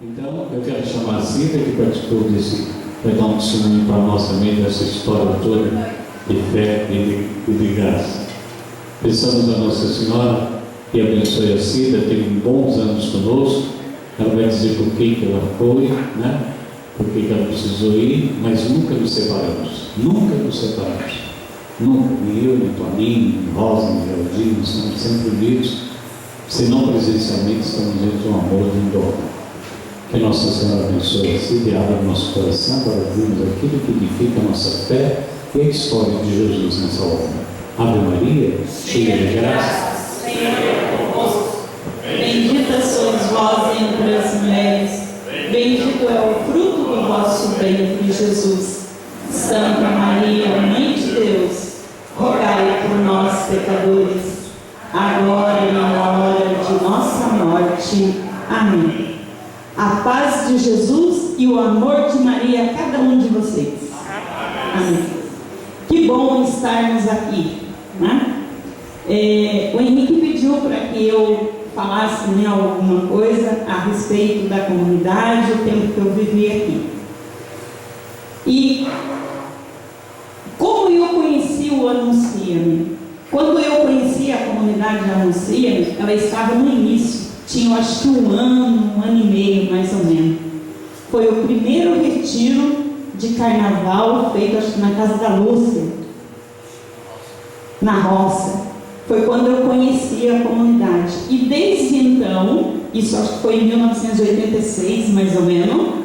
Então, eu quero chamar a Cida, que participou desse, vai dar um testemunho para nós também dessa história toda de fé e de graça. Pensamos a Nossa Senhora que abençoe a Cida, teve bons anos conosco. Ela vai dizer por que ela foi, né? Por que ela precisou ir, mas nunca nos separamos. Nunca nos separamos. Nunca, nem eu, nem Toninho, nem Rosa, nem Geraldinho, estamos sempre unidos. Se não presencialmente, estamos dentro de um amor e de um dom. Que Nossa Senhora abençoe a Cida e abra nosso coração para vermos aquilo que edifica a nossa fé e a história de Jesus nessa obra. Ave Maria, cheia de graça, Senhor é convosco. Bendita sois vós entre as mulheres, bendito é o fruto do vosso ventre, Jesus. Santa Maria, Mãe de Deus, rogai por nós, pecadores, agora e na hora de nossa morte. Amém. A paz de Jesus e o amor de Maria a cada um de vocês. Amém. Que bom estarmos aqui, né? O Henrique pediu para que eu falasse, né, alguma coisa a respeito da comunidade, o tempo que eu vivi aqui. E como eu conheci o Anuncia-me? Quando eu conheci a comunidade Anuncia-me, ela estava no início, tinha acho que um ano e meio mais ou menos. Foi o primeiro retiro de carnaval feito acho que na casa da Lúcia, na roça. Foi quando eu conheci a comunidade. E desde então, isso acho que foi em 1986 mais ou menos,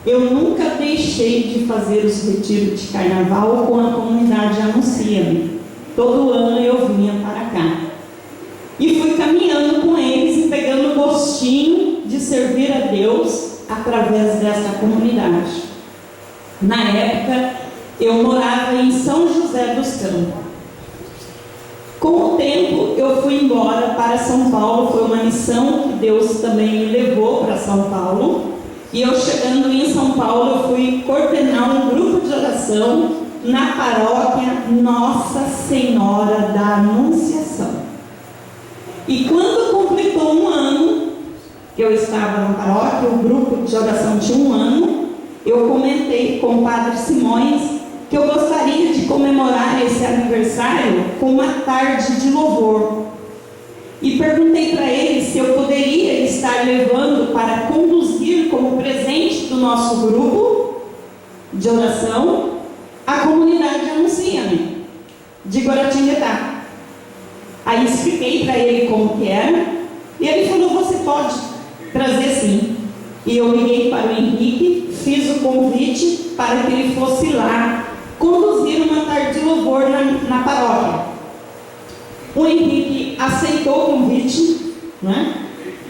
eu nunca deixei de fazer os retiros de carnaval com a comunidade Anuncia-me. Todo ano eu vinha para cá. E fui caminhando com eles e pegando o gostinho de servir a Deus através dessa comunidade. Na época, eu morava em São José dos Campos. Com o tempo, eu fui embora para São Paulo. Foi uma missão que Deus também me levou para São Paulo. E eu chegando em São Paulo, eu fui coordenar um grupo de oração na paróquia Nossa Senhora da Anunciação. E quando completou um ano, que eu estava na paróquia, o grupo de oração tinha um ano, eu comentei com o Padre Simões que eu gostaria de comemorar esse aniversário com uma tarde de louvor. E perguntei para ele se eu poderia estar levando para conduzir como presente do nosso grupo de oração a comunidade Anuncia-me, de Guaratinguetá. Aí expliquei para ele como que era, e ele falou, você pode trazer sim. E eu liguei para o Henrique, fiz o convite para que ele fosse lá conduzir uma tarde de louvor na paróquia. O Henrique aceitou o convite, né?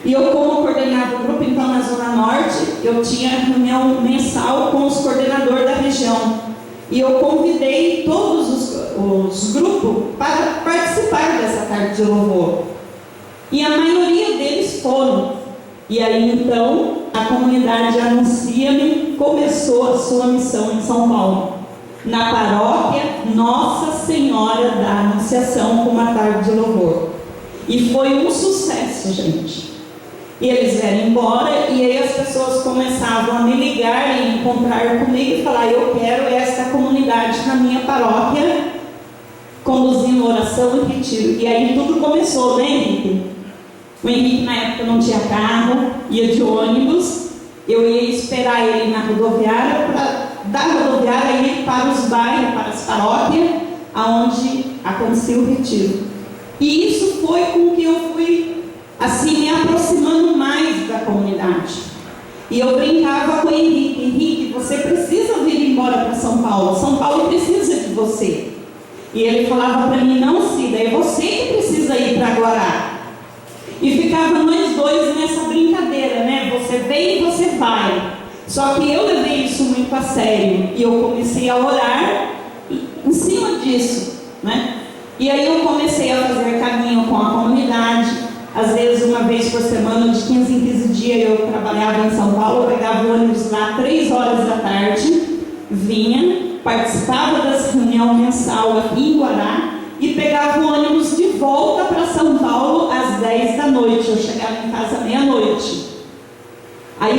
E eu, como coordenava o grupo, então na Zona Norte, eu tinha reunião mensal com os coordenadores da região. E eu convidei todos os grupos para participar dessa tarde de louvor. E a maioria deles foram. E aí então, a comunidade Anuncia-me começou a sua missão em São Paulo, na paróquia Nossa Senhora da Anunciação, com uma tarde de louvor. E foi um sucesso, gente. E eles vieram embora, e aí as pessoas começavam a me ligar e encontrar comigo e falar, eu quero esta comunidade na minha paróquia, conduzindo oração e retiro. E aí tudo começou, né, Henrique? O Henrique na época não tinha carro, ia de ônibus, eu ia esperar ele na rodoviária, da rodoviária ir para os bairros, para as paróquias, aonde acontecia o retiro. E isso foi com que eu fui assim me aproximando mais da comunidade. E eu brincava com o Henrique, Henrique, você precisa vir embora para São Paulo, São Paulo precisa de você. E ele falava para mim, não, Cida, é você que precisa ir para Guará. E ficava nós dois nessa brincadeira, né? Você vem e você vai. Só que eu levei isso muito a sério e eu comecei a orar em cima disso, né? E aí eu comecei a fazer caminho com a comunidade. Às vezes, uma vez por semana, de 15 em 15 dias, eu trabalhava em São Paulo, eu pegava o ônibus lá 3 horas da tarde, vinha, participava das reuniões mensal aqui em Guará e pegava o ônibus de volta para São Paulo às 10 da noite. Eu chegava em casa meia-noite. Aí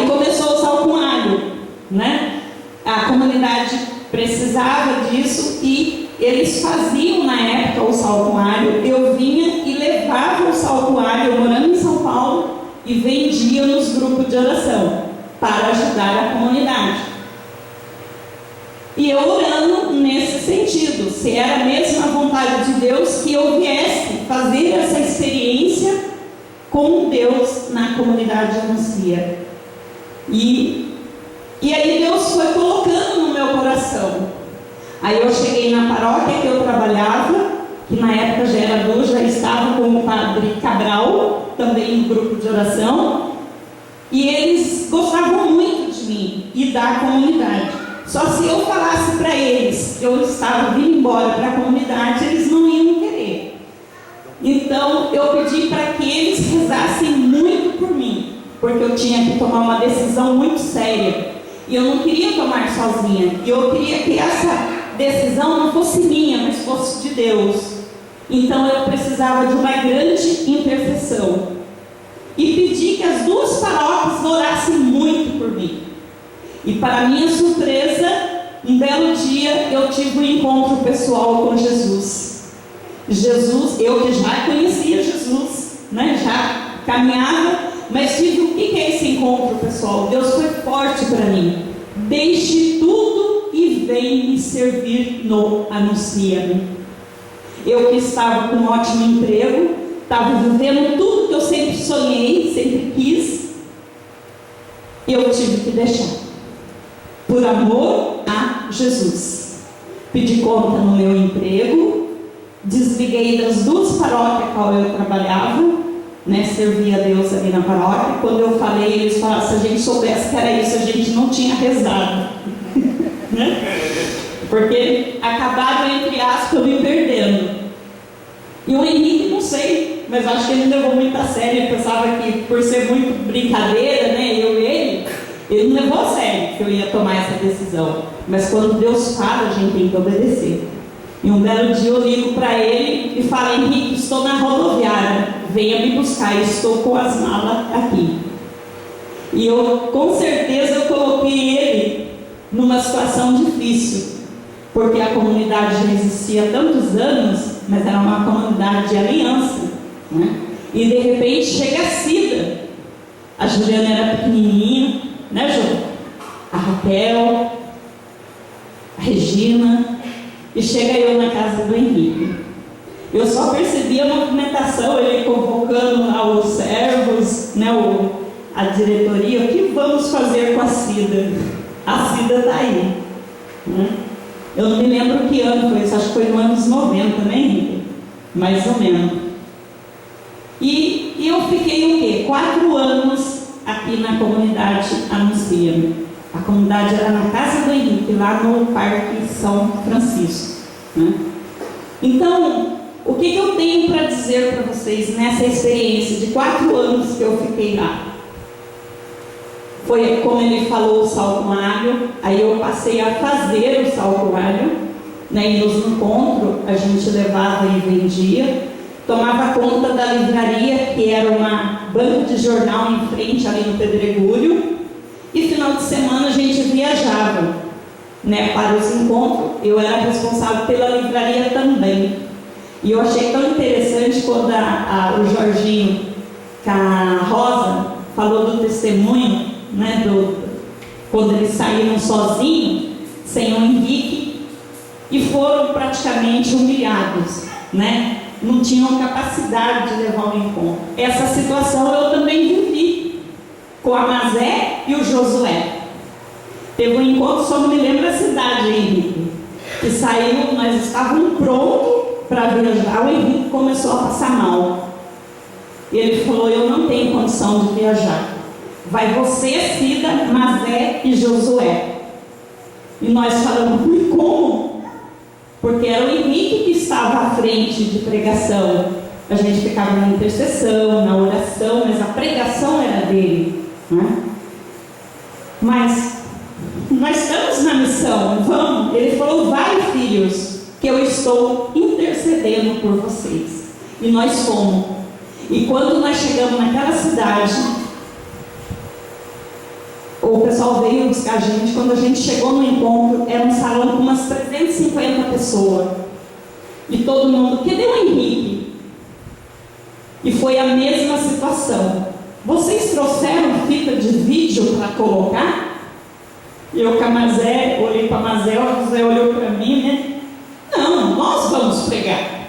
né? A comunidade precisava disso e eles faziam na época o saltuário. Eu vinha e levava o saltuário, morando em São Paulo, e vendia nos grupos de oração para ajudar a comunidade. E eu orando nesse sentido, se era mesmo a vontade de Deus que eu viesse fazer essa experiência com Deus na comunidade Anuncia. E aí Deus foi colocando no meu coração. Aí eu cheguei na paróquia que eu trabalhava, que na época já era já estava com o padre Cabral, também no grupo de oração, e eles gostavam muito de mim e da comunidade. Só se eu falasse para eles que eu estava vindo embora para a comunidade, eles não iam querer. Então eu pedi para que eles rezassem muito por mim, porque eu tinha que tomar uma decisão muito séria. E eu não queria tomar sozinha. E eu queria que essa decisão não fosse minha, mas fosse de Deus. Então eu precisava de uma grande intercessão. E pedi que as duas paróquias orassem muito por mim. E para minha surpresa, um belo dia eu tive um encontro pessoal com Jesus. Jesus, eu que já conhecia Jesus, né? Já caminhava, mas tive o que é esse encontro pessoal? Deus foi forte para mim. Deixe tudo e vem me servir no Anuncia-me. Eu que estava com um ótimo emprego, estava vivendo tudo que eu sempre sonhei, sempre quis, eu tive que deixar, por amor a Jesus. Pedi conta no meu emprego, desliguei das duas paróquias qual eu trabalhava, né, servia a Deus ali na paróquia. Quando eu falei, eles falaram, se a gente soubesse que era isso, a gente não tinha rezado. Né? Porque acabaram, entre aspas, me perdendo. E o Henrique, não sei, mas acho que ele levou muito a sério. Ele pensava que, por ser muito brincadeira, né, eu e ele não levou a sério que eu ia tomar essa decisão. Mas quando Deus fala, a gente tem que obedecer. E um belo dia eu ligo para ele e falo, Henrique, estou na rodoviária, venha me buscar, estou com as malas aqui. E eu, com certeza, eu coloquei ele numa situação difícil, porque a comunidade já existia há tantos anos, mas era uma comunidade de aliança, né? E de repente chega a Cida. A Juliana era pequenininha, né, João? A Raquel, a Regina, e chega eu na casa do Henrique. Eu só percebi a movimentação, ele convocando lá os servos, né, a diretoria. O que vamos fazer com a Cida? A Cida está aí, né? Eu não me lembro que ano foi isso, acho que foi no anos 90, né, Henrique? Mais ou menos. E eu fiquei o quê? 4 anos aqui na comunidade Anuncia-me. A comunidade era na casa do Henrique, lá no Parque São Francisco, né? Então, o que eu tenho para dizer para vocês nessa experiência de 4 anos que eu fiquei lá? Foi como ele falou, o saltuário. Aí eu passei a fazer o saltuário, né? E nos encontros a gente levava e vendia. Tomava conta da livraria, que era uma banca de jornal em frente ali no Pedregulho. E final de semana a gente viajava, né, para os encontros. Eu era responsável pela livraria também. E eu achei tão interessante quando o Jorginho, com a Rosa, falou do testemunho, né, quando eles saíram sozinhos, sem o Henrique, e foram praticamente humilhados, né? Não tinham capacidade de levar o encontro. Essa situação eu também vivi com a Mazé e o Josué. Teve um encontro, só não me lembro a cidade, Henrique, que saiu, nós estávamos prontos para viajar. O Henrique começou a passar mal. E ele falou, eu não tenho condição de viajar. Vai você, Cida, Mazé e Josué. E nós falamos, e como? Porque era o Henrique que estava à frente de pregação. A gente ficava na intercessão, na oração, mas a pregação era dele, né? Mas nós estamos na missão, vamos. Ele falou, vai, filhos, que eu estou intercedendo por vocês. E nós fomos. E quando nós chegamos naquela cidade, o pessoal veio buscar a gente. Quando a gente chegou no encontro, era um salão com umas 350 pessoas. E todo mundo, cadê o Henrique? E foi a mesma situação. Vocês trouxeram fita de vídeo para colocar? E eu com a Mazé, olhei para a Mazé, a Mazé olhou para mim, né? Não, nós vamos pregar.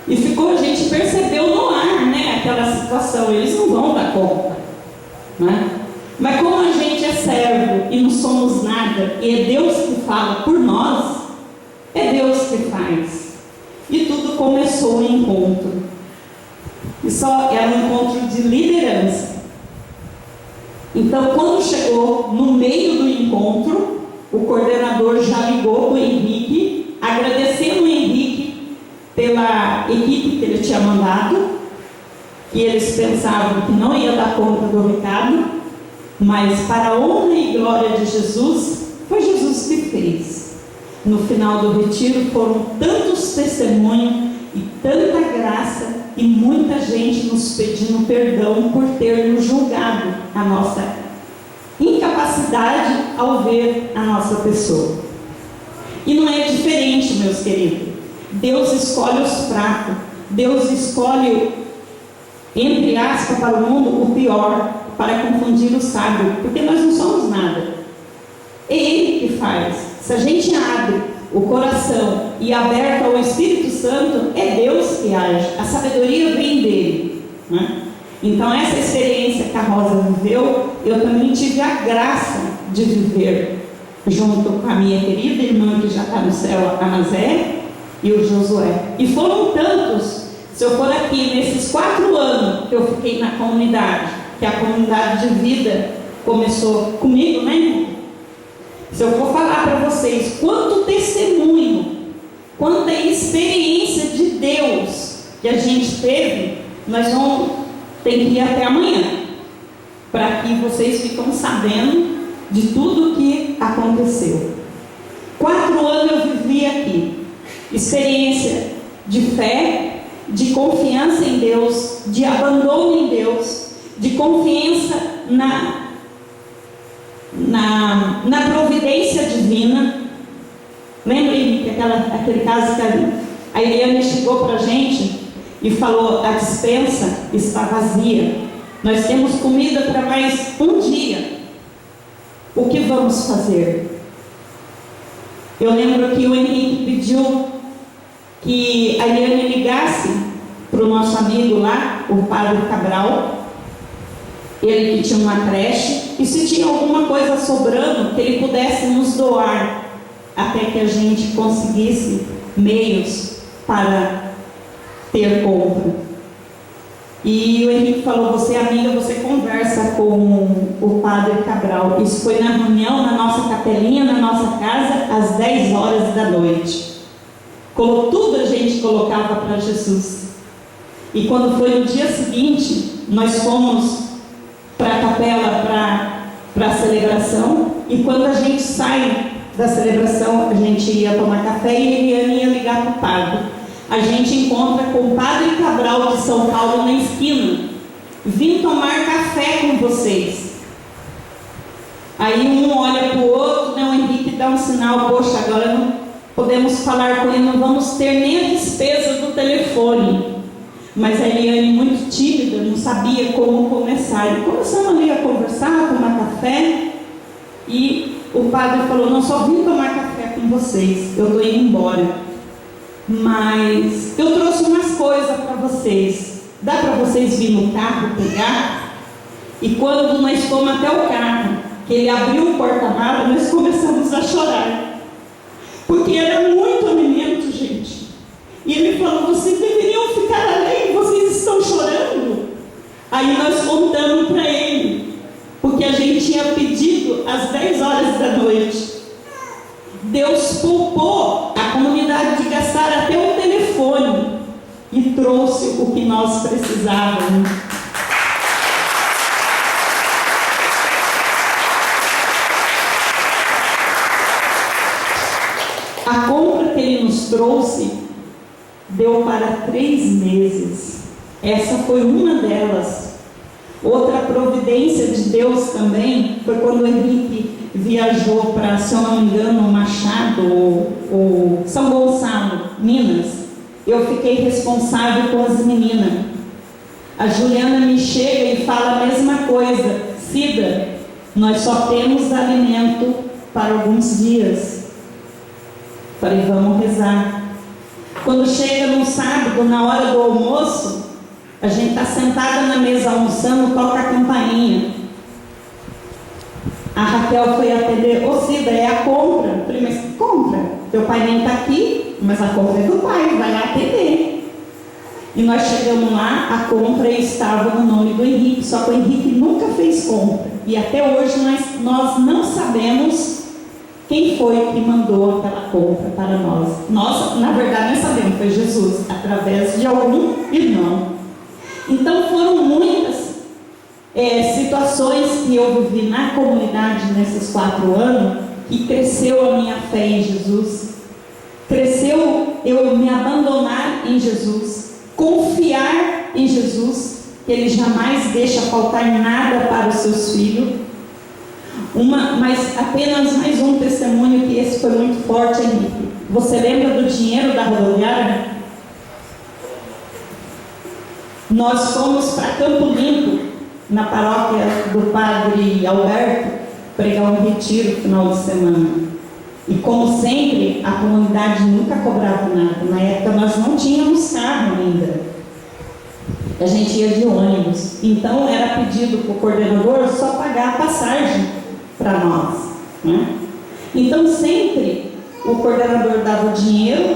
E ficou, a gente percebeu no ar, né? Aquela situação, eles não vão dar conta, né? Mas como a gente é servo e não somos nada, e é Deus que fala por nós, é Deus que faz. E tudo começou em encontro. E só era um encontro de liderança. Então, quando chegou no meio do encontro, o coordenador já ligou para o Henrique, agradecendo o Henrique pela equipe que ele tinha mandado, que eles pensavam que não ia dar conta do recado, mas para a honra e glória de Jesus, foi Jesus que fez. No final do retiro foram tantos testemunhos e tanta graça e muita gente nos pedindo perdão por ter nos julgado a nossa incapacidade ao ver a nossa pessoa. E não é diferente, meus queridos. Deus escolhe os fracos. Deus escolhe, entre aspas, para o mundo o pior, para confundir o sábio, porque nós não somos nada. É Ele que faz. Se a gente abre o coração e aberto ao Espírito Santo, é Deus que age. A sabedoria vem dele, né? Então essa experiência que a Rosa viveu, eu também tive a graça de viver junto com a minha querida irmã que já está no céu, a Mazé, e o Josué. E foram tantos. Se eu for aqui nesses 4 anos que eu fiquei na comunidade, que a comunidade de vida começou comigo, né, irmão? Se eu for falar para vocês quanto testemunho, quanta experiência de Deus que a gente teve, nós vamos ter que ir até amanhã, para que vocês fiquem sabendo de tudo que aconteceu. 4 anos eu vivi aqui, experiência de fé, de confiança em Deus, de abandono em Deus, de confiança na providência divina. Lembra que aquele caso que a Eliane chegou para a gente e falou: a despensa está vazia, nós temos comida para mais um dia, o que vamos fazer? Eu lembro que o Henrique pediu que a Eliane ligasse para o nosso amigo lá, o Padre Cabral, ele que tinha uma creche, e se tinha alguma coisa sobrando, que ele pudesse nos doar, até que a gente conseguisse meios para ter compra. E o Henrique falou: você, amiga, você conversa com o Padre Cabral. Isso foi na reunião, na nossa capelinha, na nossa casa, às 10 horas da noite. Tudo a gente colocava para Jesus. E quando foi no dia seguinte, nós fomos para a capela para a celebração. E quando a gente sai da celebração, a gente ia tomar café e ele ia ligar para o padre. A gente encontra com o Padre Cabral de São Paulo na esquina: vim tomar café com vocês. Aí um olha para o outro, né? O Henrique dá um sinal: poxa, agora não podemos falar com ele, não vamos ter nem a despesa do telefone. Mas a Eliane, muito tímida, não sabia como começar. E começamos ali a conversar, a tomar café. E o padre falou: não, só vim tomar café com vocês, eu estou indo embora. Mas eu trouxe umas coisas para vocês. Dá para vocês vir no carro pegar? E quando nós fomos até o carro, que ele abriu o porta-malas, nós começamos a chorar. Porque era muito alimento, gente. E ele falou: vocês deveriam ficar além, vocês estão chorando. Aí nós contamos para ele, porque a gente tinha pedido às 10 horas da noite. Deus poupou a comunidade de gastar até o telefone e trouxe o que nós precisávamos. A compra que ele nos trouxe deu para 3 meses. Essa foi uma delas. Outra providência de Deus também foi quando o Henrique viajou para, se eu não me engano, Machado ou São Gonçalo, Minas. Eu fiquei responsável com as meninas. A Juliana me chega e fala a mesma coisa: Cida, nós só temos alimento para alguns dias. Falei, vamos rezar. Quando chega no sábado, na hora do almoço, a gente está sentada na mesa almoçando, toca a campainha. A Raquel foi atender: ô Cida, é a compra. Eu falei, mas que compra? Teu pai nem está aqui, mas a compra é do pai, vai lá atender. E nós chegamos lá, a compra estava no nome do Henrique, só que o Henrique nunca fez compra. E até hoje nós não sabemos quem foi que mandou aquela compra para nós. Nós, na verdade, nós sabemos, foi Jesus, através de algum irmão. Então foram muitas situações que eu vivi na comunidade nesses 4 anos, e cresceu a minha fé em Jesus, cresceu eu me abandonar em Jesus, confiar em Jesus, que Ele jamais deixa faltar nada para os seus filhos. Mas apenas mais um testemunho, que esse foi muito forte, Henrique. Você lembra do dinheiro da rodoviária? Nós fomos para Campo Limpo, na paróquia do Padre Alberto, pregar um retiro no final de semana. E como sempre, a comunidade nunca cobrava nada. Na época nós não tínhamos carro ainda. A gente ia de ônibus. Então era pedido para o coordenador só pagar a passagem para nós, né? Então sempre o coordenador dava o dinheiro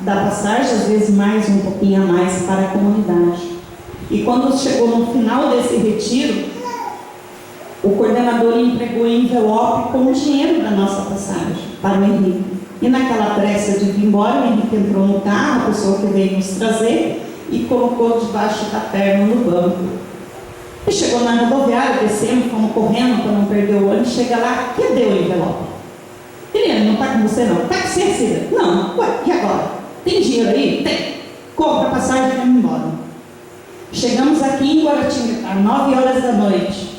da passagem, às vezes mais, um pouquinho a mais, para a comunidade. E quando chegou no final desse retiro, o coordenador entregou o envelope com o dinheiro da nossa passagem para o Henrique. E naquela pressa de vir embora, o Henrique entrou no carro, a pessoa que veio nos trazer, e colocou debaixo da perna no banco. E chegou na rodoviária, descemos, fomos correndo para não perder o ônibus. Chega lá, cadê o envelope? Ele não está com você não? Está com você, Cida? Não. Ué, e agora? Tem dinheiro aí? Tem. Compra a passagem e vamos embora. Chegamos aqui em Guaratinga, às 9 horas da noite.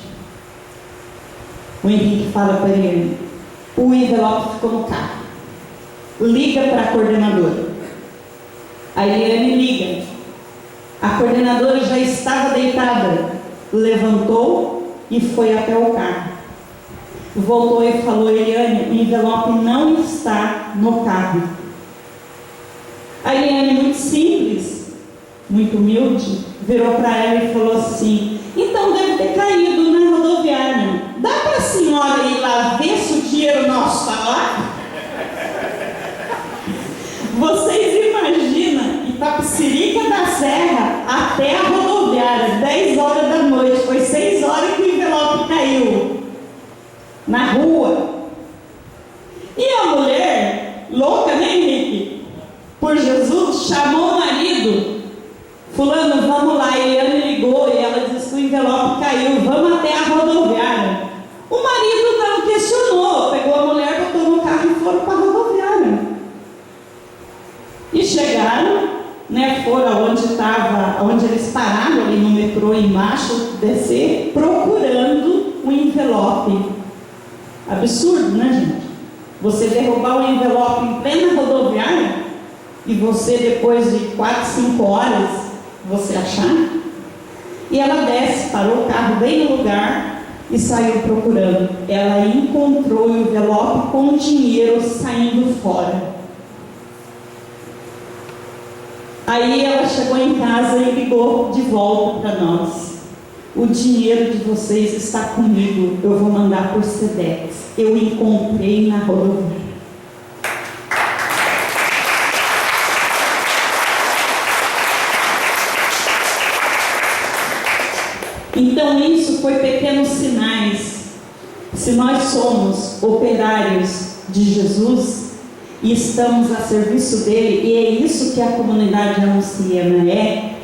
O Henrique fala para ele: o envelope ficou no carro. Liga para a coordenadora. A Eliane liga. A coordenadora já estava deitada. Levantou e foi até o carro. Voltou e falou: Eliane, o envelope não está no carro. A Eliane, muito simples, muito humilde, virou para ela e falou assim: então deve ter caído na rodoviária. Dá para a senhora ir lá ver se o dinheiro nosso está lá? Vocês imaginam, Itapecerica da Serra até a rodoviária, 10 horas da noite, foi 6 horas que o envelope caiu na rua. E a mulher, louca, né, Henrique? Por Jesus, chamou o marido: fulano, vamos lá. E ele ligou e ela disse que o envelope caiu, vamos até a rodoviária. O marido não questionou, pegou a mulher, botou no carro e foram para a rodoviária. E chegaram, né, foram onde eles pararam ali no metrô embaixo, descer, procurando o envelope. Absurdo, né, gente? Você derrubar o envelope em plena rodoviária e você, depois de 4, 5 horas, você achar? E ela desce, parou o carro bem no lugar e saiu procurando. Ela encontrou o envelope com o dinheiro saindo fora. Aí ela chegou em casa e ligou de volta para nós: o dinheiro de vocês está comigo, eu vou mandar por Sedex. Eu encontrei na rodoviária. Então isso foi pequenos sinais. Se nós somos operários de Jesus e estamos a serviço dele, e é isso que a comunidade anunciana é,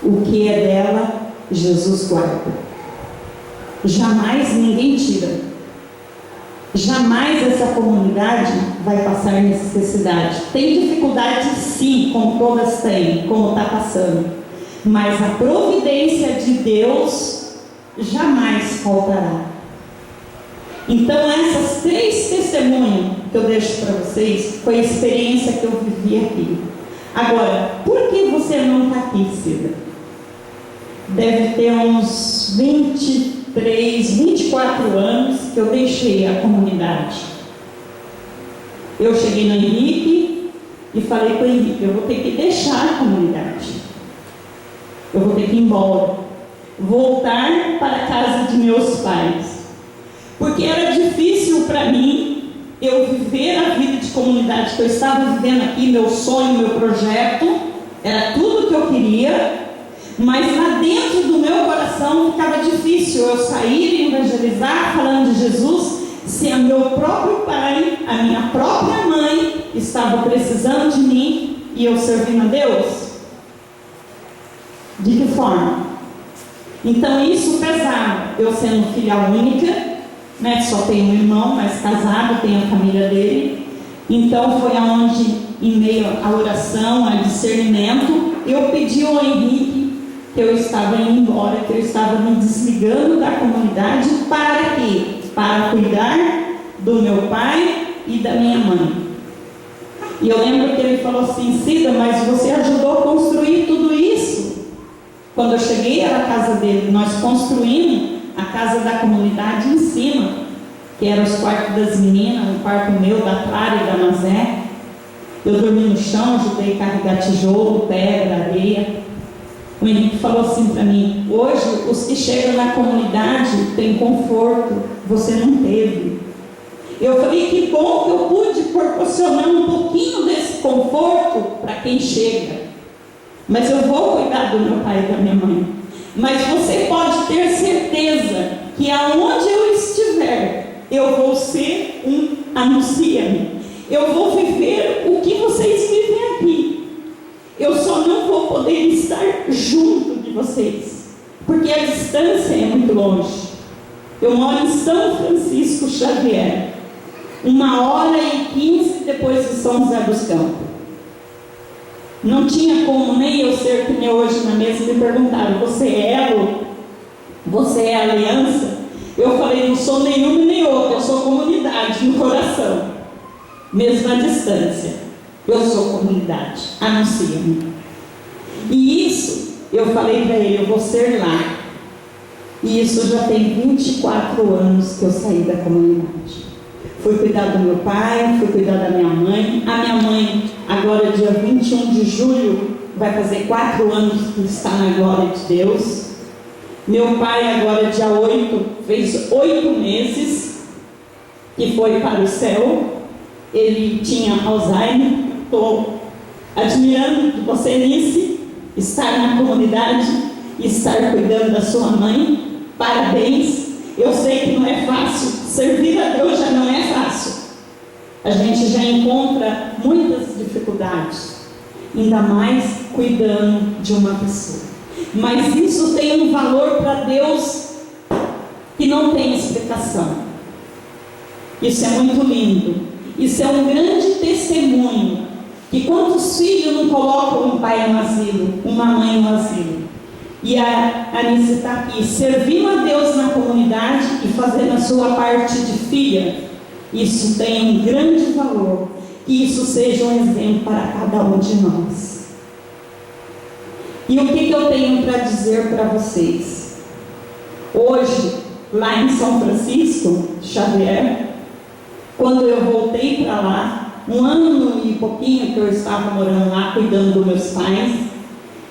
o que é dela, Jesus guarda. Jamais ninguém tira. Jamais essa comunidade vai passar necessidade. Tem dificuldade sim, como todas têm, como está passando. Mas a providência de Deus jamais faltará. Então, essas 3 testemunhas que eu deixo para vocês, foi a experiência que eu vivi aqui. Agora, por que você não está aqui, Cida? Deve ter uns 23, 24 anos que eu deixei a comunidade. Eu cheguei no Henrique e falei para o Henrique, eu vou ter que deixar a comunidade. Eu vou ter que ir embora. Voltar para a casa de meus pais. Porque era difícil para mim eu viver a vida de comunidade que eu estava vivendo aqui, meu sonho, meu projeto, era tudo que eu queria, mas lá dentro do meu coração ficava difícil eu sair e evangelizar falando de Jesus, se o meu próprio pai, a minha própria mãe estava precisando de mim e eu servindo a Deus. De que forma? Então isso pesava, eu sendo filha única, né, só tenho um irmão, mas casado, tenho a família dele. Então foi aonde, em meio à oração, ao discernimento, eu pedi ao Henrique que eu estava indo embora, que eu estava me desligando da comunidade. Para quê? Para cuidar do meu pai e da minha mãe. E eu lembro que ele falou assim: Cida, mas você ajudou a construir tudo isso. Quando eu cheguei à casa dele, nós construímos a casa da comunidade em cima, que eram os quartos das meninas, o quarto meu, da Clara e da Mazé. Eu dormi no chão, ajudei a carregar tijolo, pedra, areia. O Henrique falou assim para mim: hoje os que chegam na comunidade têm conforto, você não teve. Eu falei: que bom que eu pude proporcionar um pouquinho desse conforto para quem chega, mas eu vou cuidar do meu pai e da minha mãe. Mas você pode ter certeza que aonde eu estiver, eu vou ser um anuncia-me. Eu vou viver o que vocês vivem aqui. Eu só não vou poder estar junto de vocês, porque a distância é muito longe. Eu moro em São Francisco Xavier, 1h15 depois de São José dos Campos. Não tinha como nem eu ser que nem hoje na mesa. Me perguntaram: você é elo? Você é aliança? Eu falei: não sou nenhum nem outro, eu sou comunidade no coração, mesmo à distância. Eu sou comunidade, anuncia-me. E isso, eu falei para ele: eu vou ser lá. E isso já tem 24 anos que eu saí da comunidade. Fui cuidar do meu pai, fui cuidar da minha mãe. A minha mãe, agora dia 21 de julho, vai fazer 4 anos que está na glória de Deus. Meu pai, agora dia 8, fez 8 meses que foi para o céu. Ele tinha Alzheimer. Estou admirando de você, Nice, estar na comunidade e estar cuidando da sua mãe. Parabéns. Eu sei que não é fácil, servir a Deus já não é fácil. A gente já encontra muitas dificuldades, ainda mais cuidando de uma pessoa. Mas isso tem um valor para Deus que não tem explicação. Isso é muito lindo. Isso é um grande testemunho. Que quantos filhos não colocam um pai no asilo, uma mãe no asilo? E a Anice está aqui, servindo a Deus na comunidade e fazendo a sua parte de filha. Isso tem um grande valor. Que isso seja um exemplo para cada um de nós. E o que eu tenho para dizer para vocês? Hoje, lá em São Francisco Xavier, quando eu voltei para lá, 1 ano e pouquinho que eu estava morando lá, cuidando dos meus pais,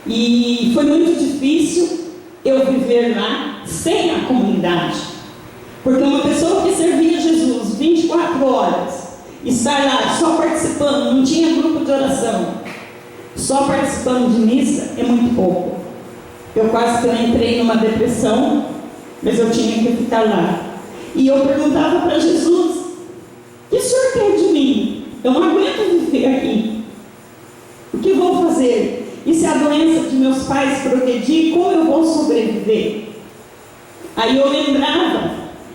e foi muito difícil eu viver lá sem a comunidade, porque uma pessoa que servia Jesus 24 horas, estar lá só participando, não tinha grupo de oração, só participando de missa é muito pouco. Eu quase que entrei numa depressão, mas eu tinha que ficar lá. E eu perguntava para Jesus: o que o Senhor quer de mim? Eu não aguento viver aqui. O que vou fazer? E se a doença de meus pais progredir, como eu vou sobreviver? Aí eu lembrava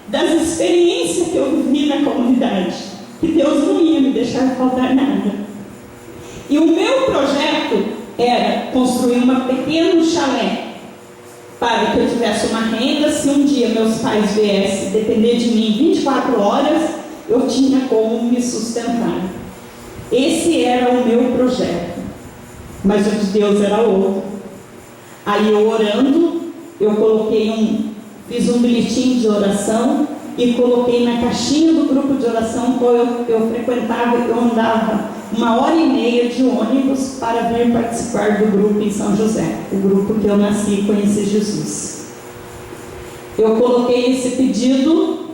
das experiências que eu vivi na comunidade, que Deus não ia me deixar faltar nada. E o meu projeto era construir um pequeno chalé para que eu tivesse uma renda. Se um dia meus pais viessem depender de mim 24 horas, eu tinha como me sustentar. Esse era o meu projeto, mas o de Deus era outro. Aí eu orando, fiz um bilhetinho de oração e coloquei na caixinha do grupo de oração qual eu frequentava. Eu andava 1h30 de ônibus para vir participar do grupo em São José, o grupo que eu nasci e conheci Jesus. Eu coloquei esse pedido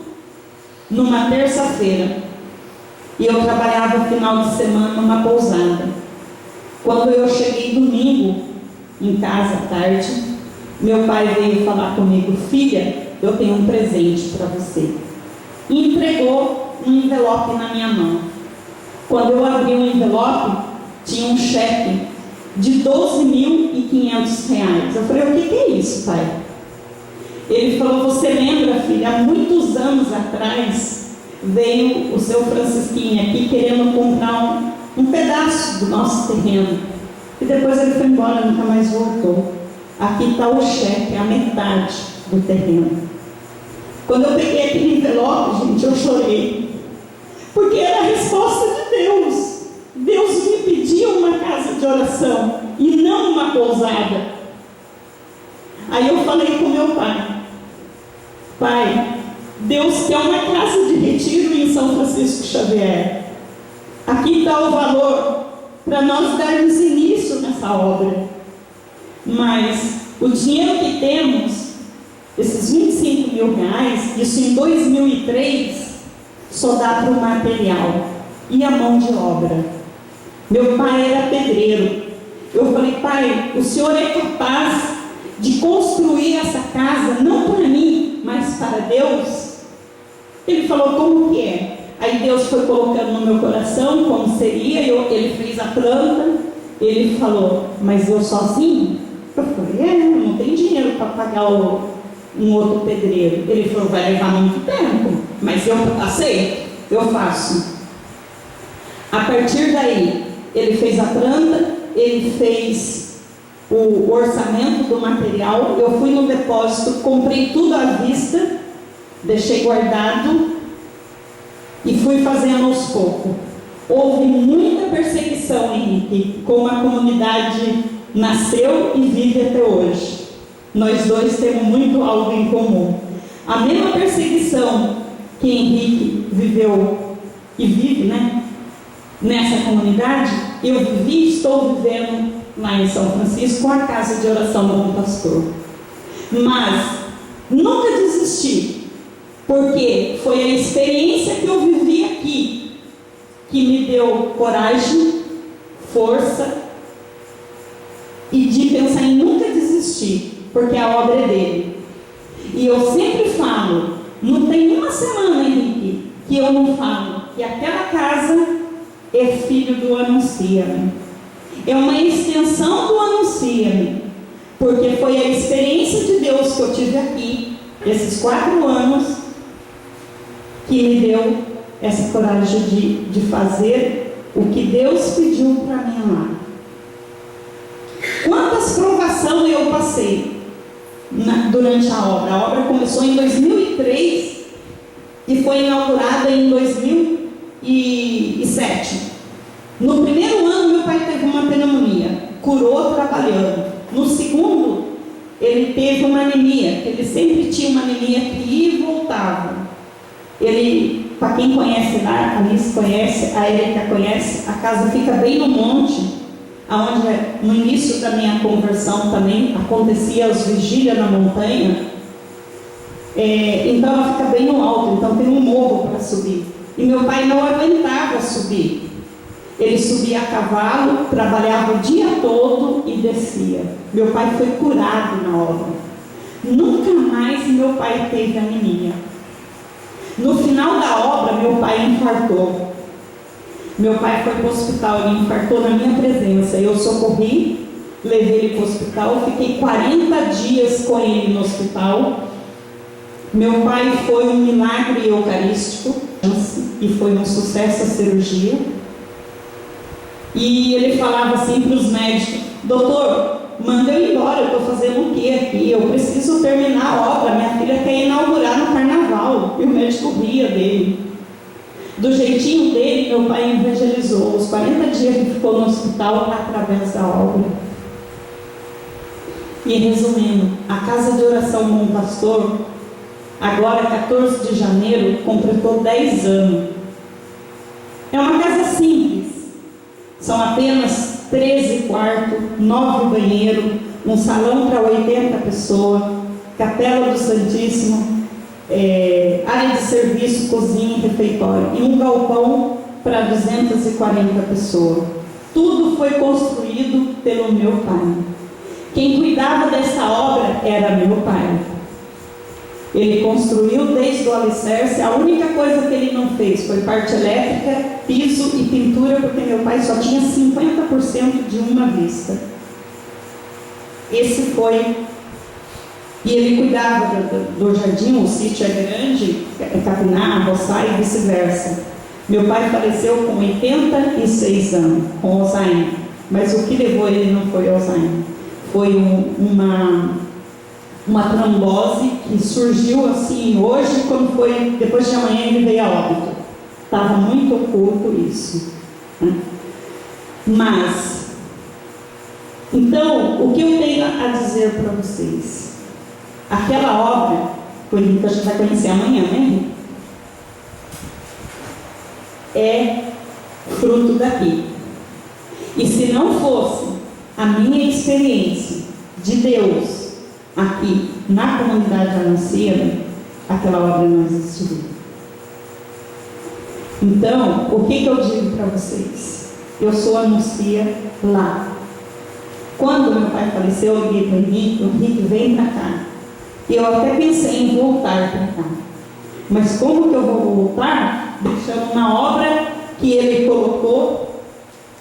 numa terça-feira e eu trabalhava final de semana numa pousada. Quando eu cheguei domingo em casa à tarde, meu pai veio falar comigo: filha, eu tenho um presente para você. E entregou um envelope na minha mão. Quando eu abri o envelope, tinha um cheque de R$12.500. Eu falei: o que é isso, pai? Ele falou: você lembra, filha, há muitos anos atrás veio o seu Francisquinho aqui querendo comprar um pedaço do nosso terreno, e depois ele foi embora, nunca mais voltou. Aqui está o cheque, a metade do terreno. Quando eu peguei aquele envelope, gente, eu chorei, porque era a resposta de Deus. Deus me pediu uma casa de oração e não uma pousada. Aí eu falei com meu pai: pai, Deus quer uma casa de retiro em São Francisco Xavier. Aqui está o valor para nós darmos início nessa obra. Mas o dinheiro que temos, esses R$25.000, isso em 2003, só dá para o material e a mão de obra. Meu pai era pedreiro. Eu falei: pai, o senhor é capaz de construir essa casa, não para mim, mas para Deus? Ele falou: como que é? Aí Deus foi colocando no meu coração como seria. Ele fez a planta. Ele falou: mas eu sozinho? Eu falei: não tem dinheiro para pagar um outro pedreiro. Ele falou: vai levar muito tempo, mas eu aceito, eu faço. A partir daí, ele fez a planta, ele fez o orçamento do material. Eu fui no depósito, comprei tudo à vista, deixei guardado e fui fazendo aos poucos. Houve muita perseguição, Henrique, como a comunidade nasceu e vive até hoje. Nós dois temos muito algo em comum. A mesma perseguição que Henrique viveu e vive, nessa comunidade, eu vivi e estou vivendo lá em São Francisco com a Casa de Oração do Bom Pastor. Mas nunca desisti, porque foi a experiência que eu vivi aqui que me deu coragem, força e de pensar em nunca desistir, porque a obra é dele. E eu sempre falo, não tem uma semana, Henrique, que eu não falo que aquela casa é filho do Anuncia-me. É uma extensão do Anuncia-me, porque foi a experiência de Deus que eu tive aqui, esses 4 anos, que me deu essa coragem de fazer o que Deus pediu para mim lá. Quantas provações eu passei durante a obra? A obra começou em 2003 e foi inaugurada em 2007. No primeiro ano, meu pai teve uma pneumonia, curou trabalhando. No segundo, ele teve uma anemia, ele sempre tinha uma anemia que ia e voltava. Ele, para quem conhece lá, a Alice conhece, a Erika conhece, a casa fica bem no monte, onde no início da minha conversão também acontecia as vigílias na montanha. Então ela fica bem no alto, então tem um morro para subir. E meu pai não aguentava subir. Ele subia a cavalo, trabalhava o dia todo e descia. Meu pai foi curado na obra. Nunca mais meu pai teve anemia. No final da obra, meu pai infartou. Meu pai foi para o hospital, ele infartou na minha presença. Eu socorri, levei ele para o hospital, fiquei 40 dias com ele no hospital. Meu pai foi um milagre eucarístico e foi um sucesso a cirurgia. E ele falava assim para os médicos: doutor, manda eu embora, eu estou fazendo o que aqui? Eu preciso terminar a obra, minha filha quer inaugurar no carnaval. E o médico ria dele. Do jeitinho dele, meu pai evangelizou os 40 dias que ficou no hospital através da obra. E resumindo, a Casa de Oração Bom Pastor, agora 14 de janeiro, completou 10 anos. É uma casa simples, são apenas 13 quartos, 9 banheiros, um salão para 80 pessoas, capela do Santíssimo, área de serviço, cozinha e refeitório, e um galpão para 240 pessoas. Tudo foi construído pelo meu pai. Quem cuidava dessa obra era meu pai. Ele construiu desde o alicerce. A única coisa que ele não fez foi parte elétrica, piso e pintura, porque meu pai só tinha 50% de uma vista. Esse foi. E ele cuidava do jardim, o sítio é grande, capinar, roçar e vice-versa. Meu pai faleceu com 86 anos, com Alzheimer. Mas o que levou ele não foi Alzheimer. Foi uma trombose que surgiu assim hoje, quando foi, depois de amanhã ele veio a óbito. Estava muito oculto isso, né? Mas, então, o que eu tenho a dizer para vocês? Aquela obra, que o Henrique a gente vai conhecer amanhã, né, Henrique? É fruto daqui. E se não fosse a minha experiência de Deus aqui na comunidade valenciana, aquela obra não existiria. Então, o que eu digo para vocês? Eu sou anuncia lá. Quando meu pai faleceu, eu liguei para o Henrique vem para cá. E eu até pensei em voltar para cá. Mas como que eu vou voltar? Deixando uma obra que ele colocou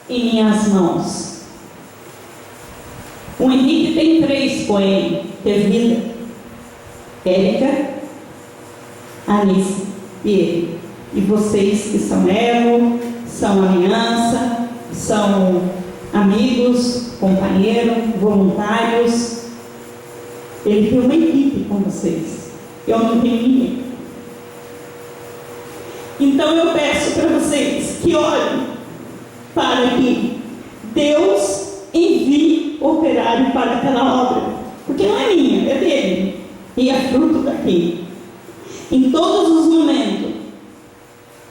em minhas mãos. O Henrique tem 3 com ele, Evita, Érica, Anice e ele. E vocês que são elo, são aliança, são amigos, companheiros, voluntários. Ele tem uma equipe com vocês. Eu não tenho ninguém. Então eu peço para vocês que olhem para que Deus envie operário para aquela obra, porque não é minha, é dele, e é fruto daqui. Em todos os momentos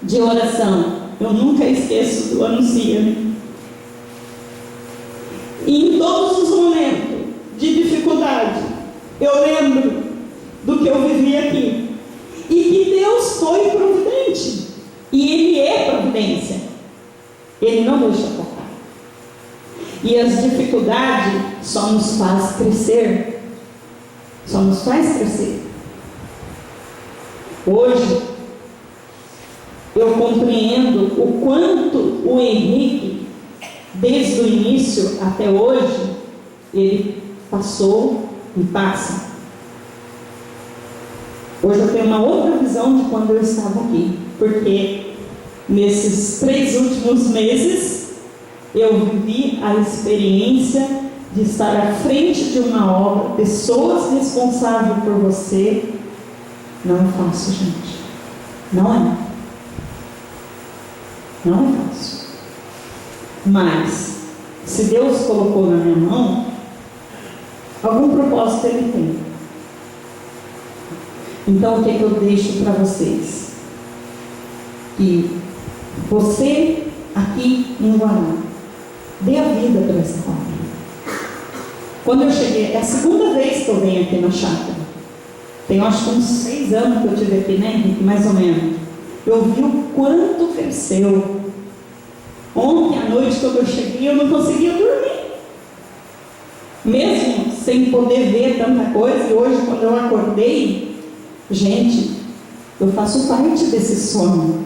de oração, eu nunca esqueço do anuncia. E em todos os momentos de dificuldade, eu lembro do que eu vivi aqui, e que Deus foi providente, e Ele é providência. Ele não deixa tocar. E as dificuldades só nos faz crescer. Só nos faz crescer. Hoje, eu compreendo o quanto o Henrique, desde o início até hoje, ele passou e passa. Hoje eu tenho uma outra visão de quando eu estava aqui. Porque nesses 3 últimos meses, eu vivi a experiência de estar à frente de uma obra, pessoas responsáveis por você. Não é fácil, gente. Não é. Não é fácil. Mas, se Deus colocou na minha mão, algum propósito Ele tem. Então, o que eu deixo para vocês? Que você, aqui em Guará, dê a vida para essa obra. Quando eu cheguei, é a segunda vez que eu venho aqui na chácara. Tem acho que uns 6 anos que eu estive aqui, né, Henrique? Mais ou menos. Eu vi o quanto cresceu. Ontem à noite, quando eu cheguei, eu não conseguia dormir. Mesmo sem poder ver tanta coisa, e hoje, quando eu acordei, gente, eu faço parte desse sonho.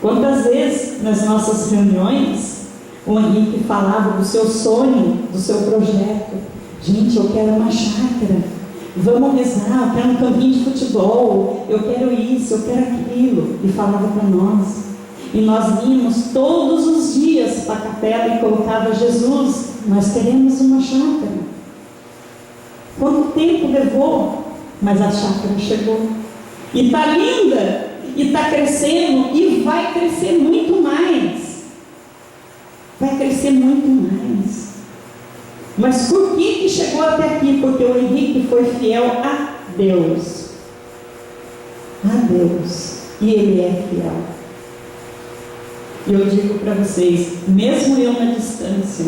Quantas vezes nas nossas reuniões, o Henrique falava do seu sonho, do seu projeto. Gente, eu quero uma chácara, vamos rezar, eu quero um campinho de futebol, eu quero isso, eu quero aquilo. E falava para nós. E nós íamos todos os dias para a capela e colocava: Jesus, nós queremos uma chácara. quanto tempo levou, mas a chácara chegou. E está linda, e está crescendo, e vai crescer muito mais. Vai crescer muito mais. Mas por que chegou até aqui? Porque o Henrique foi fiel a Deus. A Deus. E ele é fiel. E eu digo para vocês, mesmo eu na distância,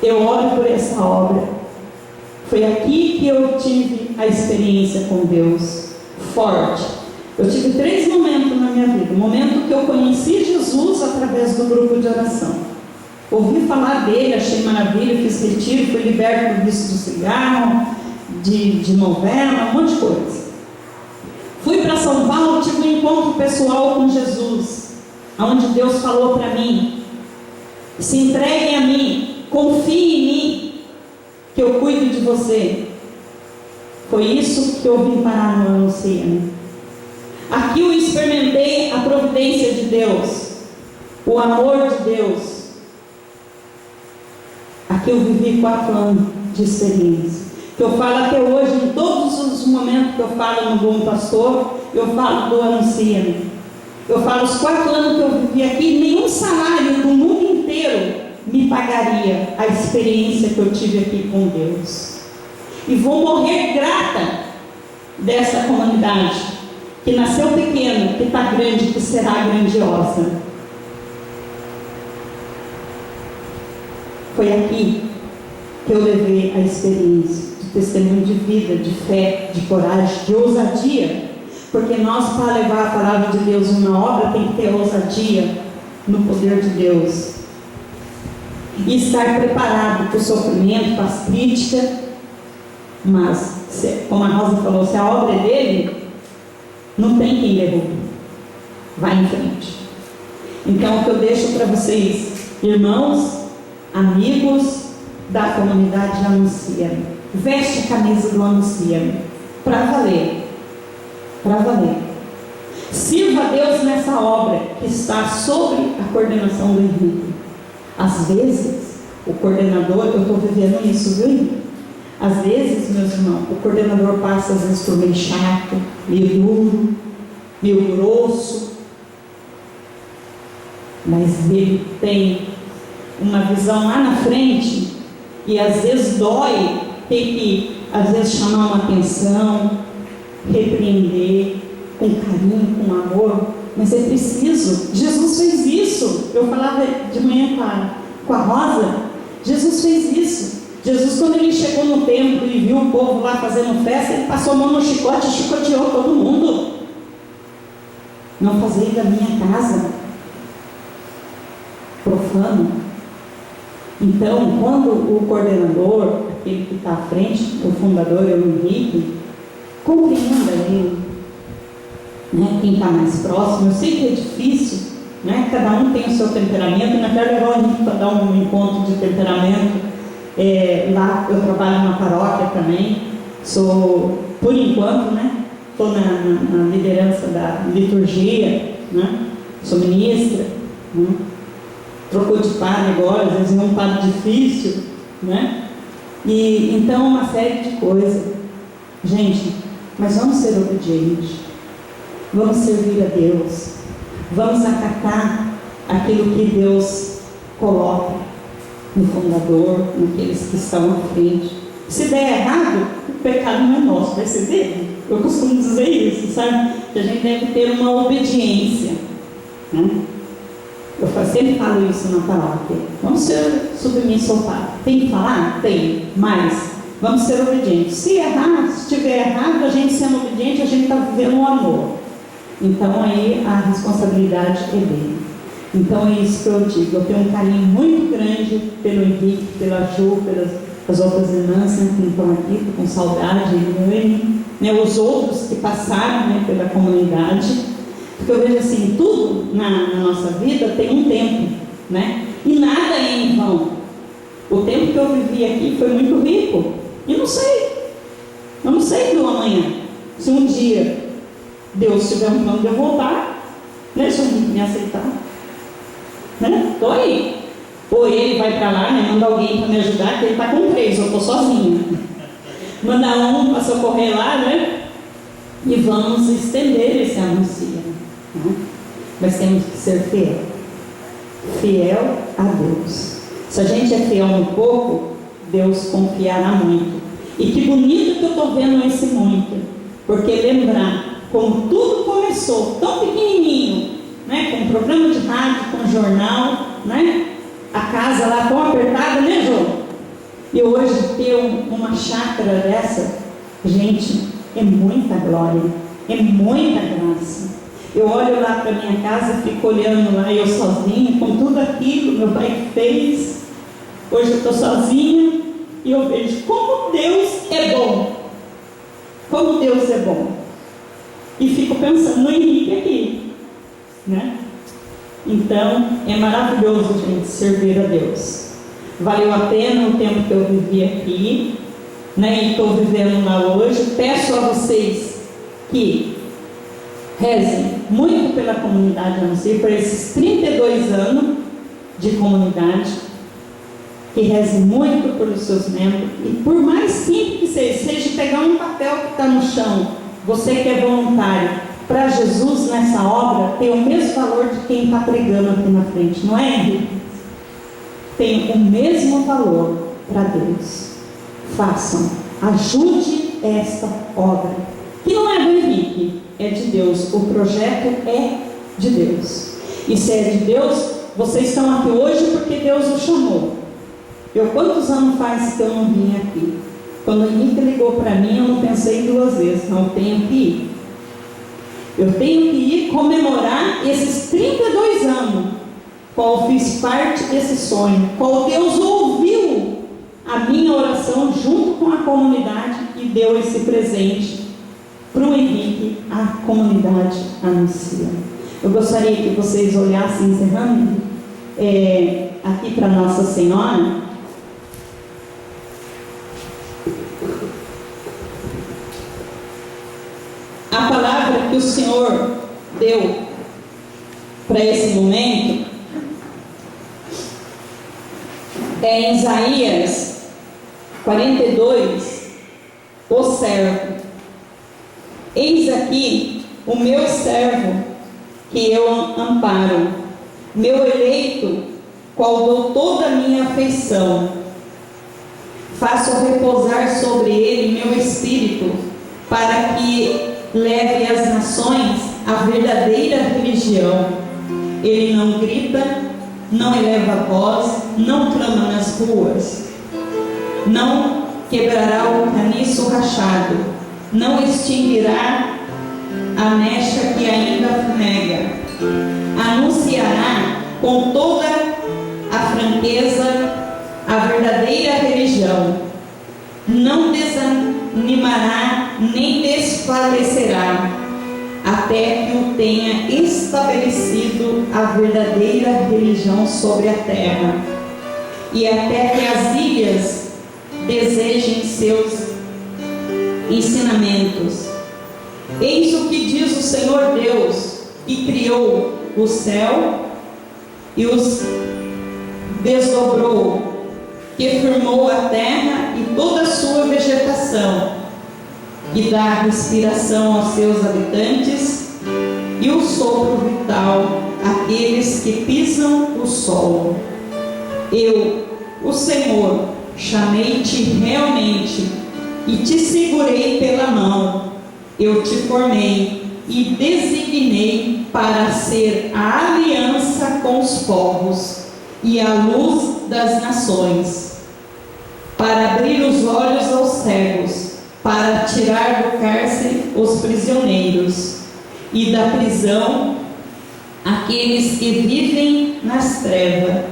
eu oro por essa obra. Foi aqui que eu tive a experiência com Deus forte. Eu tive 3 momentos na minha vida. O momento que eu conheci Jesus através do grupo de oração. Ouvi falar dele, achei maravilha, fiz retiro, fui liberto do vício do cigarro, de novela, um monte de coisa. Fui para São Paulo, tive um encontro pessoal com Jesus, onde Deus falou para mim: se entreguem a mim, confie em mim, que eu cuido de você. Foi isso que eu vim parar no Anuncia-me. Aqui eu experimentei a providência de Deus, o amor de Deus. Aqui eu vivi 4 anos de experiência, que eu falo até hoje, em todos os momentos que eu falo no Bom Pastor, eu falo do Anuncia-me. Eu falo, os 4 anos que eu vivi aqui, nenhum salário do mundo inteiro me pagaria a experiência que eu tive aqui com Deus. E vou morrer grata dessa comunidade, que nasceu pequena, que está grande, que será grandiosa. Foi aqui que eu levei a experiência de testemunho de vida, de fé, de coragem, de ousadia. Porque nós, para levar a palavra de Deus em uma obra, tem que ter ousadia no poder de Deus. E estar preparado para o sofrimento, para as críticas. Mas, como a Rosa falou, se a obra é dele, não tem quem derrube. Vai em frente. Então, o que eu deixo para vocês, irmãos, amigos da comunidade Anuncia-me, veste a camisa do Anuncia-me, para valer. Para valer. Sirva a Deus nessa obra que está sob a coordenação do Henrique. Às vezes, o coordenador, eu estou vivendo isso, viu, Henrique? Às vezes, meus irmãos, o coordenador passa às vezes por meio chato, meio duro, meio grosso, mas ele tem uma visão lá na frente, e às vezes dói, tem que às vezes chamar uma atenção, repreender com carinho, com amor, mas é preciso. Jesus fez isso. Eu falava de manhã com a Rosa, Jesus fez isso. Jesus, quando ele chegou no templo e viu o povo lá fazendo festa, ele passou a mão no chicote e chicoteou todo mundo. Não fazei da minha casa profano. Então, quando o coordenador, aquele que está à frente, o fundador, o Henrique, compreenda ele, né? Quem está mais próximo. Eu sei que é difícil, né? Cada um tem o seu temperamento, e naquela levar o Henrique para dar um encontro de temperamento. Lá eu trabalho na paróquia também, sou, por enquanto, né? Estou na liderança da liturgia, né? Sou ministra, né? Trocou de padre agora, às vezes é um padre difícil, né? E então uma série de coisas. Gente, mas vamos ser obedientes, vamos servir a Deus, vamos acatar aquilo que Deus coloca no fundador, naqueles que estão à frente. Se der errado, o pecado não é nosso, vai ser dele. Eu costumo dizer isso, sabe? Que a gente deve ter uma obediência, né? Eu sempre falo isso na paróquia. Vamos ser submissos ao Pai. Tem que falar? Tem. Mas vamos ser obedientes. Se errar, se estiver errado, a gente sendo obediente, a gente está vivendo o amor. Então aí a responsabilidade é dele. Então é isso que eu digo. Eu tenho um carinho muito grande pelo Henrique, pela Ju, pelas outras irmãs, né, que estão aqui, estou com saudade, né, os outros que passaram, né, pela comunidade. Porque eu vejo assim, tudo na nossa vida tem um tempo, né? E nada é em vão. O tempo que eu vivi aqui foi muito rico. E eu não sei do amanhã. Se um dia Deus tiver um plano de eu voltar, né? Se eu me aceitar, né? Estou aí. Ou ele vai para lá, né? Manda alguém para me ajudar, que ele está com 3, eu estou sozinha. mandar um para socorrer lá, né? E vamos estender esse anúncio, né? Mas temos que ser fiel a Deus. Se a gente é fiel no pouco, Deus confiará muito. E que bonito que eu estou vendo esse muito, porque lembrar como tudo começou tão pequenininho, né? Com programa de rádio, com jornal, né? A casa lá tão apertada, né, João? E hoje ter uma chácara dessa, gente, é muita glória, é muita graça. Eu olho lá para minha casa, fico olhando lá, eu sozinha, com tudo aquilo que meu pai fez. Hoje eu estou sozinha e eu vejo como Deus é bom. Como Deus é bom. E fico pensando no Henrique aqui, né? Então, é maravilhoso, gente, servir a Deus. Valeu a pena o tempo que eu vivi aqui, né? E estou vivendo lá hoje. Peço a vocês que rezem muito pela comunidade Anuncie, por esses 32 anos de comunidade, que rezem muito pelos seus membros, e por mais simples que seja pegar um papel que está no chão, você que é voluntário, para Jesus nessa obra, tem o mesmo valor de quem está pregando aqui na frente, não é, Henrique? Tem o mesmo valor para Deus. Façam, ajude esta obra, que não é do Henrique, é de Deus. O projeto é de Deus. E se é de Deus, vocês estão aqui hoje porque Deus os chamou. Quantos anos faz que eu não vim aqui? Quando o Henrique ligou para mim, eu não pensei duas vezes, não, eu tenho que ir. Eu tenho que ir comemorar esses 32 anos, qual fiz parte desse sonho, qual Deus ouviu a minha oração junto com a comunidade e deu esse presente para o Henrique, a comunidade Anuncia. Eu gostaria que vocês olhassem, encerrando, aqui para Nossa Senhora. A palavra que o Senhor deu para esse momento é em Isaías 42, o servo. Eis aqui o meu servo que eu amparo, meu eleito, qual dou toda a minha afeição. Faço repousar sobre ele meu espírito, para que leve às nações a verdadeira religião. Ele não grita, não eleva a voz, não clama nas ruas, não quebrará o caniço rachado, não extinguirá a mecha que ainda fumega, anunciará com toda a franqueza a verdadeira religião, não desanimará nem desfalecerá, até que o tenha estabelecido a verdadeira religião sobre a terra, e até que as ilhas desejem seus ensinamentos. Eis o que diz o Senhor Deus, que criou o céu e os desdobrou, que firmou a terra e toda a sua vegetação, que dá respiração aos seus habitantes e o sopro vital àqueles que pisam o solo. Eu, o Senhor, chamei-te realmente e te segurei pela mão. Eu te formei e designei para ser a aliança com os povos e a luz das nações, para abrir os olhos aos cegos, para tirar do cárcere os prisioneiros e da prisão aqueles que vivem nas trevas.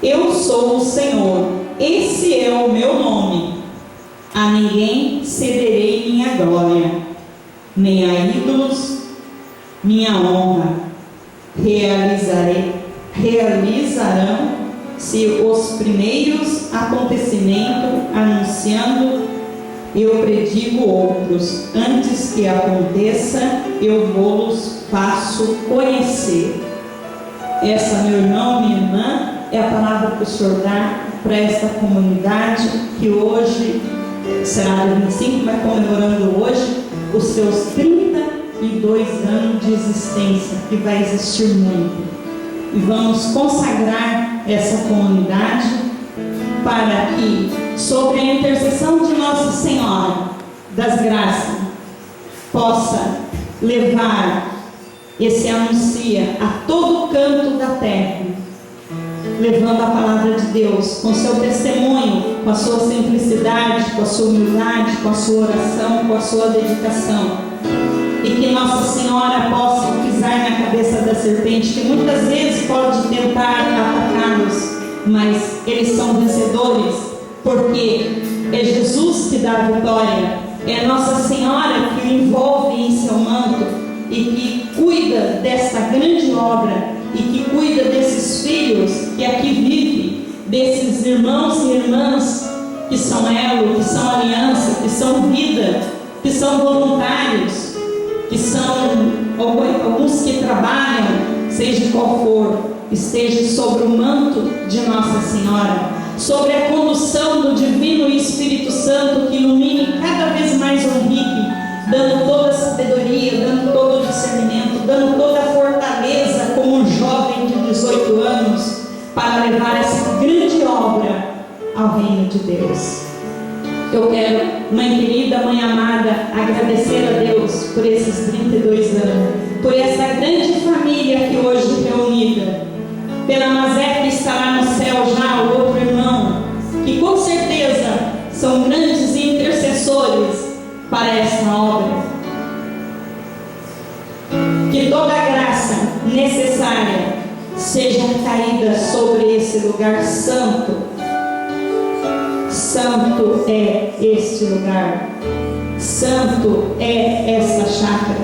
Eu sou o Senhor, esse é o meu nome. A ninguém cederei minha glória, nem a ídolos minha honra. Realizarão-se os primeiros acontecimentos, anunciando, eu predigo outros. Antes que aconteça, eu vos faço conhecer. Essa, meu irmão, minha irmã, é a palavra que o Senhor dá para esta comunidade que hoje será de 25, mas comemorando hoje os seus 32 anos de existência, que vai existir muito. E vamos consagrar essa comunidade para que, sobre a intercessão de Nossa Senhora das Graças, possa levar esse anuncia a todo canto da terra, levando a palavra de Deus com seu testemunho, com a sua simplicidade, com a sua humildade, com a sua oração, com a sua dedicação. E que Nossa Senhora possa pisar na cabeça da serpente, que muitas vezes pode tentar atacá-los, mas eles são vencedores, porque é Jesus que dá a vitória, é Nossa Senhora que o envolve em seu manto e que cuida desta grande obra e que cuida desses filhos que aqui vivem, desses irmãos e irmãs que são elo, que são aliança, que são vida, que são voluntários, que são alguns que trabalham, seja qual for, esteja sobre o manto de Nossa Senhora, sobre a condução do Divino Espírito Santo, que ilumine cada vez mais o Henrique, dando toda a sabedoria, dando todo o discernimento, dando toda a fortaleza como um jovem de 18 anos, para levar essa grande obra ao reino de Deus. Eu quero, mãe querida, mãe amada, agradecer a Deus por esses 32 anos, por essa grande família aqui hoje reunida, pela Mazé que está lá no céu já, o outro irmão, que com certeza são grandes intercessores para essa obra. Que toda a graça necessária seja caída sobre esse lugar santo. Santo é este lugar, santo é esta chácara,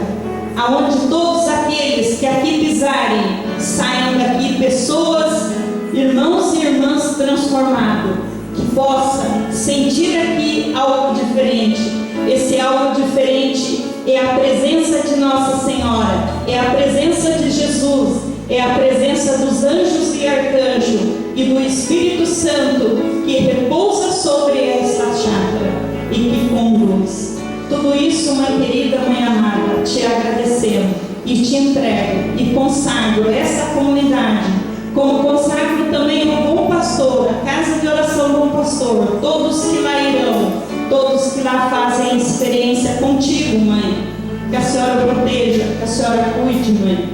aonde todos aqueles que aqui pisarem, saiam daqui pessoas, irmãos e irmãs transformados, que possam sentir aqui algo diferente. Esse algo diferente é a presença de Nossa Senhora, é a presença de Jesus, é a presença dos anjos e arcanjos e do Espírito Santo que repousa sobre esta chácara e que conduz. Tudo isso, mãe querida, mãe amada, te agradecendo e te entrego e consagro essa comunidade, como consagro também o Bom Pastor, a Casa de Oração Bom Pastor, todos que lá irão, todos que lá fazem experiência contigo, mãe. Que a senhora proteja, que a senhora cuide, mãe.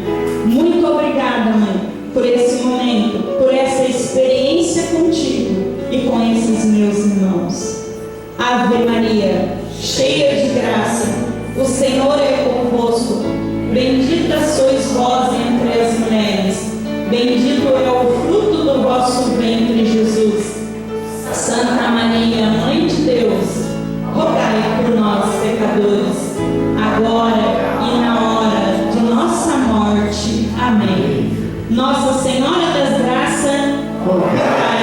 Muito obrigada, mãe, por esse momento, por essa experiência contigo e com esses meus irmãos. Ave Maria, cheia de graça, o Senhor é convosco. Bendita sois vós entre as mulheres, bendito é o fruto do vosso ventre, Jesus. Santa Maria, Mãe de Deus, rogai por nós, pecadores, agora e na hora de nossa morte. Amém. Nossa Senhora das Graças, rogai